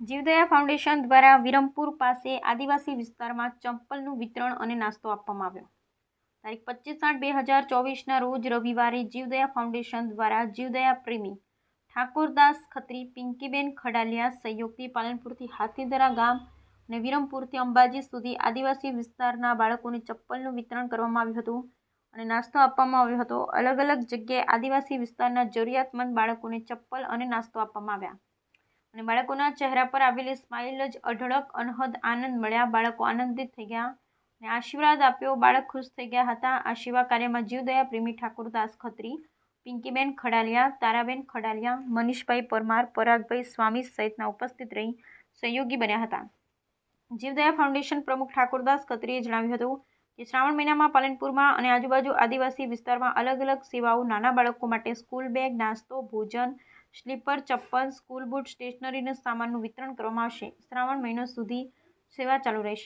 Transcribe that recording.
જીવદયા ફાઉન્ડેશન દ્વારા વિરમપુર પાસે આદિવાસી વિસ્તારમાં ચંપલનું વિતરણ અને નાસ્તો આપવામાં આવ્યો. તારીખ 25/8/2024ના રોજ રવિવારે જીવદયા ફાઉન્ડેશન દ્વારા જીવદયા પ્રેમી ઠાકોરદાસ ખત્રી, પિંકીબેન ખડાલિયા સહયોગથી પાલનપુરથી હાથીદરા ગામ અને વિરમપુરથી અંબાજી સુધી આદિવાસી વિસ્તારના બાળકોને ચપ્પલનું વિતરણ કરવામાં આવ્યું હતું અને નાસ્તો આપવામાં આવ્યો હતો. અલગ અલગ જગ્યાએ આદિવાસી વિસ્તારના જરૂરિયાતમંદ બાળકોને ચપ્પલ અને નાસ્તો આપવામાં આવ્યા અને બાળકોના ચહેરા પર આવેલી સ્માઇલ જ અઢળક અનહદ આનંદ મળ્યા. બાળકો આનંદિત થઈ ગયા અને આશીર્વાદ આપ્યો. બાળક ખુશ થઈ ગયા હતા. આ સેવા કાર્યમાં જીવદયા પ્રેમી ઠાકોરદાસ ખત્રી, પિંકીબેન ખડાલિયા, તારાબેન ખડાલિયા, મનીષભાઈ પરમાર, પરાગભાઈ સ્વામી સહિતના ઉપસ્થિત રહી સહયોગી બન્યા હતા. જીવદયા ફાઉન્ડેશન પ્રમુખ ઠાકોરદાસ ખત્રીએ જણાવ્યું હતું કે શ્રાવણ મહિનામાં પાલનપુરમાં અને આજુબાજુ આદિવાસી વિસ્તારમાં અલગ અલગ સેવાઓ નાના બાળકો માટે સ્કૂલ બેગ, નાસ્તો, ભોજન, સ્લીપર, ચપ્પલ, સ્કૂલ બૂટ, સ્ટેશનરીના સામાનનું વિતરણ કરવામાં આવશે. શ્રાવણ મહિનો સુધી સેવા ચાલુ રહેશે.